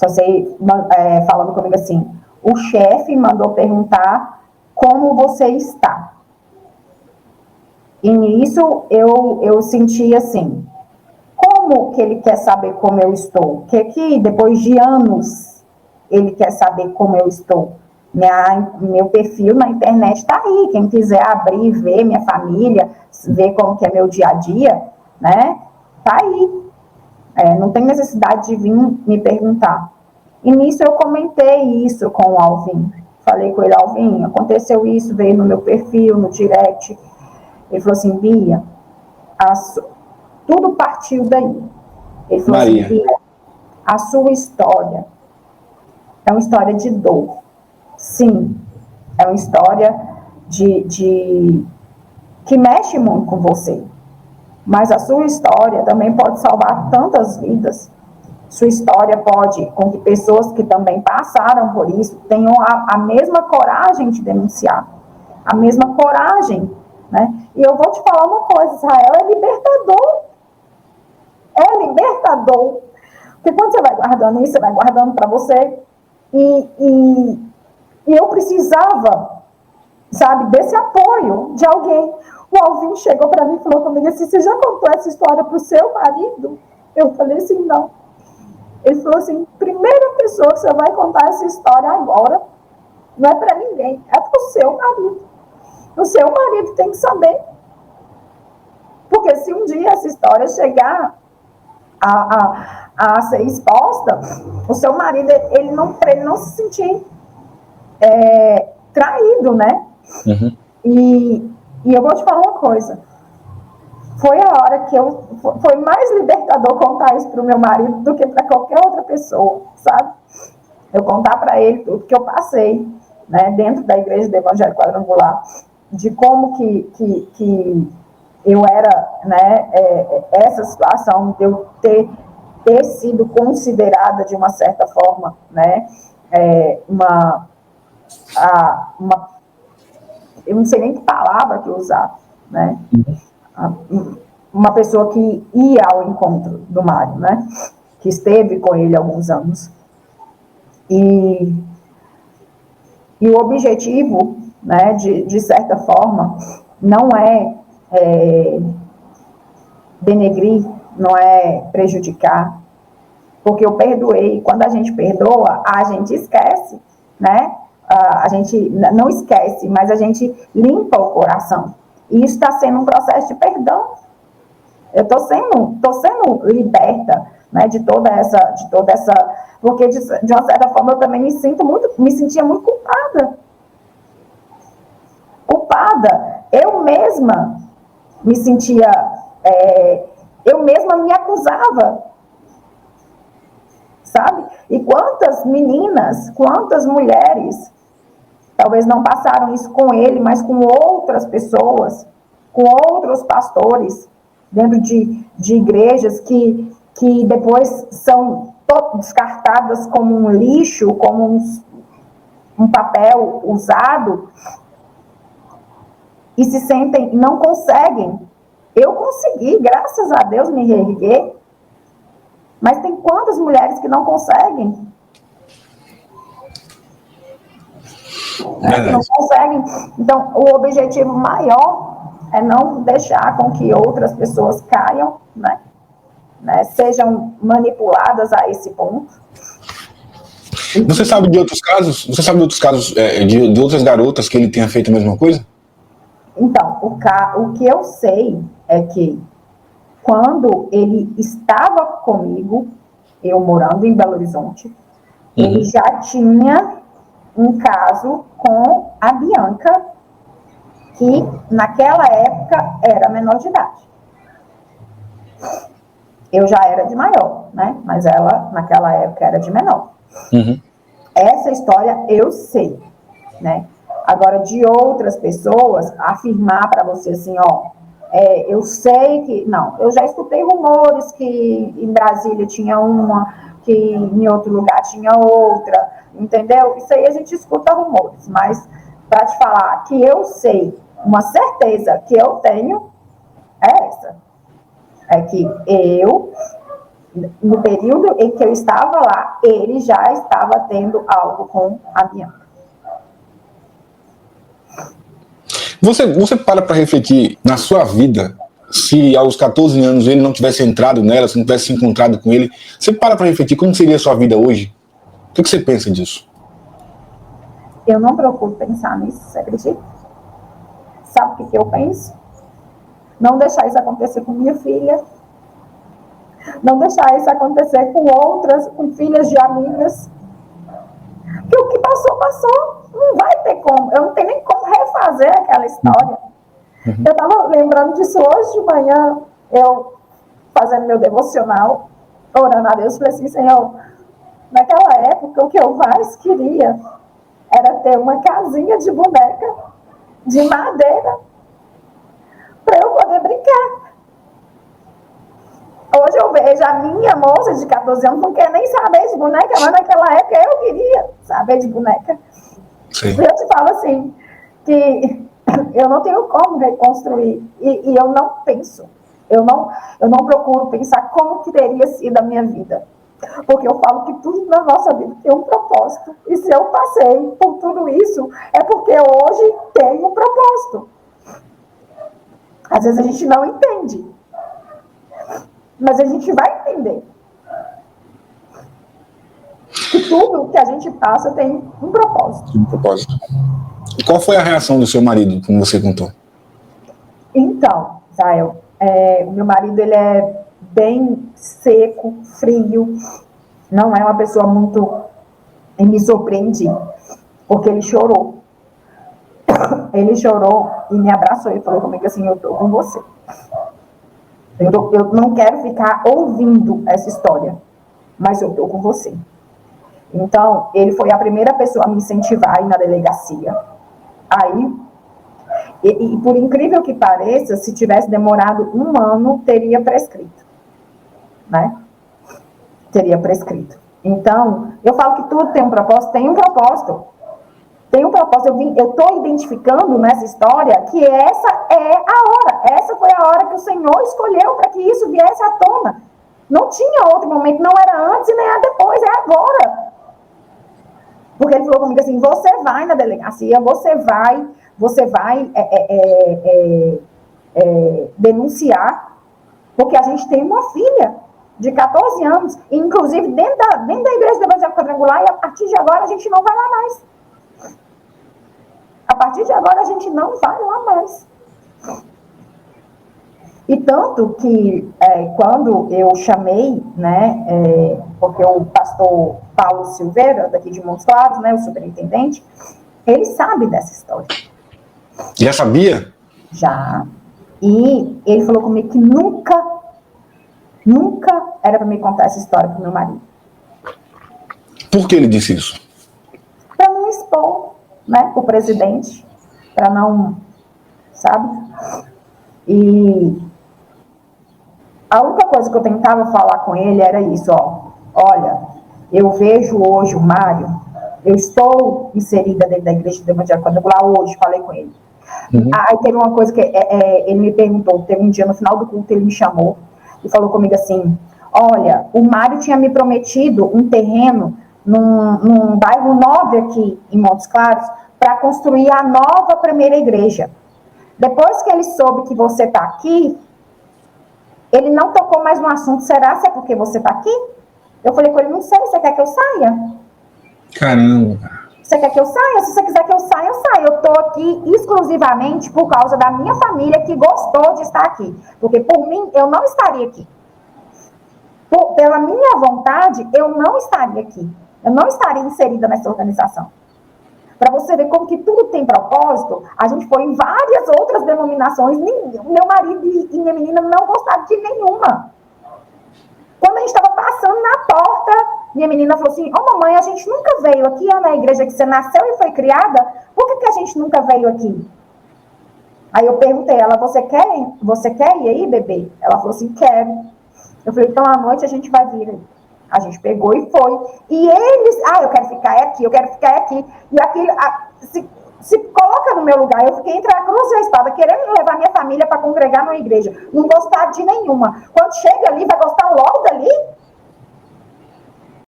Só sei, falando comigo assim, o chefe mandou perguntar como você está. E nisso eu senti assim, como que ele quer saber como eu estou? Que depois de anos ele quer saber como eu estou? Meu perfil na internet está aí, quem quiser abrir, ver minha família, ver como que é meu dia a dia, né? Tá aí. Não tem necessidade de vir me perguntar. E nisso eu comentei isso com o Alvin. Falei com ele, Alvin, aconteceu isso, veio no meu perfil, no direct. Ele falou assim, Bia, tudo partiu daí. Ele falou Maria. assim, Bia, a sua história é uma história de dor. Sim, é uma história que mexe muito com você. Mas a sua história também pode salvar tantas vidas. Sua história pode, com que pessoas que também passaram por isso, tenham a mesma coragem de denunciar. A mesma coragem, né? E eu vou te falar uma coisa, Israel é libertador. É libertador. Porque quando você vai guardando isso, você vai guardando para você. E eu precisava, sabe, desse apoio de alguém. O Alvin chegou para mim e falou comigo assim, você já contou essa história para o seu marido? Eu falei assim, não. Ele falou assim, primeira pessoa que você vai contar essa história agora, não é para ninguém, é para o seu marido. O seu marido tem que saber. Porque se um dia essa história chegar a ser exposta, o seu marido, para ele não se sentir traído, né? Uhum. E eu vou te falar uma coisa. Foi a hora que foi mais libertador contar isso para o meu marido do que para qualquer outra pessoa, sabe? Eu contar para ele tudo que eu passei, né, dentro da igreja do Evangelho Quadrangular, de como que eu era, né, essa situação de eu ter sido considerada de uma certa forma, né, eu não sei nem que palavra que usar, né, uma pessoa que ia ao encontro do Mário, né, que esteve com ele há alguns anos. E o objetivo, né, de certa forma, não é denegrir, não é prejudicar, porque eu perdoei. Quando a gente perdoa, a gente esquece, né? A gente não esquece, mas a gente limpa o coração. E isso está sendo um processo de perdão. Eu estou sendo liberta, né, de toda essa, porque de uma certa forma eu também me sentia muito culpada. Eu mesma me sentia, eu mesma me acusava, sabe? E quantas meninas, quantas mulheres, talvez não passaram isso com ele, mas com outras pessoas, com outros pastores, dentro de igrejas que depois são descartadas como um lixo, como um papel usado, e se sentem, não conseguem. Eu consegui, graças a Deus, me reerguer, mas tem quantas mulheres que não conseguem? Que não conseguem. Então, o objetivo maior é não deixar com que outras pessoas caiam, né? Sejam manipuladas a esse ponto. Você sabe de outros casos? Você sabe de outros casos de outras garotas que ele tenha feito a mesma coisa? Então, o que eu sei é que quando ele estava comigo, eu morando em Belo Horizonte, ele já tinha um caso com a Bianca, que naquela época era menor de idade. Eu já era de maior, né? Mas ela, naquela época, era de menor. Essa história eu sei, né? Agora, de outras pessoas, afirmar para você assim, ó, eu sei que... Não, eu já escutei rumores que em Brasília tinha uma, que em outro lugar tinha outra, entendeu? Isso aí a gente escuta rumores, mas para te falar que eu sei, uma certeza que eu tenho, é essa. É que eu no período em que eu estava lá, ele já estava tendo algo com a Bianca. Você para refletir na sua vida, se aos 14 anos ele não tivesse entrado nela, se não tivesse se encontrado com ele, você para refletir como seria a sua vida hoje? O que você pensa disso? Eu não procuro pensar nisso, você acredita? Sabe o que eu penso? Não deixar isso acontecer com minha filha, não deixar isso acontecer com outras, com filhas de amigas. Porque o que passou, passou. Não vai ter como. Eu não tenho nem como refazer aquela história. Eu estava lembrando disso hoje de manhã, eu fazendo meu devocional, orando a Deus, falei assim, Senhor, naquela época o que eu mais queria era ter uma casinha de boneca, de madeira, para eu poder brincar. Hoje eu vejo a minha moça de 14 anos não quer nem saber de boneca, mas naquela época eu queria saber de boneca. Sim. Eu te falo assim, que eu não tenho como reconstruir, e eu não penso, eu não procuro pensar como que teria sido a minha vida, porque eu falo que tudo na nossa vida tem um propósito, e se eu passei por tudo isso, é porque hoje tem um propósito. Às vezes a gente não entende, mas a gente vai entender que tudo que a gente passa tem um propósito. Um propósito. E qual foi a reação do seu marido, como você contou? Então, Jael, o meu marido, ele é bem seco, frio, não é uma pessoa muito... E me surpreendi, porque ele chorou. Ele chorou e me abraçou e falou comigo assim, eu tô com você. Eu não quero ficar ouvindo essa história, mas eu tô com você. Então, ele foi a primeira pessoa a me incentivar a ir na delegacia. Aí, e por incrível que pareça, se tivesse demorado 1 ano, teria prescrito. Né? Teria prescrito. Então, eu falo que tudo tem um propósito, tem um propósito. Tem um propósito. Eu estou identificando nessa história que essa é a hora. Essa foi a hora que o Senhor escolheu para que isso viesse à tona. Não tinha outro momento, não era antes e nem era depois, é agora. Porque ele falou comigo assim, você vai na delegacia, você vai denunciar, porque a gente tem uma filha de 14 anos, inclusive dentro da igreja do Evangelho Quadrangular, e a partir de agora a gente não vai lá mais. A partir de agora a gente não vai lá mais. E tanto que quando eu chamei, né, porque o pastor Paulo Silveira, daqui de Montes Claros, né, o superintendente, ele sabe dessa história. Já sabia? Já. E ele falou comigo que nunca era para me contar essa história pro meu marido. Por que ele disse isso? Para não expor, né, o presidente, para não, sabe? E a única coisa que eu tentava falar com ele era isso, olha, eu vejo hoje o Mário, eu estou inserida dentro da igreja do Evangelho Quadrangular hoje, falei com ele. Aí teve uma coisa que ele me perguntou, teve um dia no final do culto, ele me chamou e falou comigo assim, olha, o Mário tinha me prometido um terreno num bairro nobre aqui em Montes Claros para construir a nova primeira igreja. Depois que ele soube que você está aqui, ele não tocou mais no assunto. Será que é porque você está aqui? Eu falei com ele, não sei, você quer que eu saia? Caramba. Você quer que eu saia? Se você quiser que eu saia, eu saio. Eu estou aqui exclusivamente por causa da minha família que gostou de estar aqui. Porque por mim, eu não estaria aqui. Pela minha vontade, eu não estaria aqui. Eu não estaria inserida nessa organização. Para você ver como que tudo tem propósito, a gente foi em várias outras denominações, meu marido e minha menina não gostaram de nenhuma. Quando a gente estava passando na porta, minha menina falou assim, mamãe, a gente nunca veio aqui, é na igreja que você nasceu e foi criada, por que a gente nunca veio aqui? Aí eu perguntei a ela, você quer ir aí, bebê? Ela falou assim, quero. Eu falei, então à noite a gente vai vir aí. A gente pegou e foi. E eles, eu quero ficar aqui, eu quero ficar aqui. E aquilo, se coloca no meu lugar. Eu fiquei entre a cruz e a espada, querendo levar minha família para congregar numa igreja. Não gostar de nenhuma. Quando chega ali, vai gostar logo dali?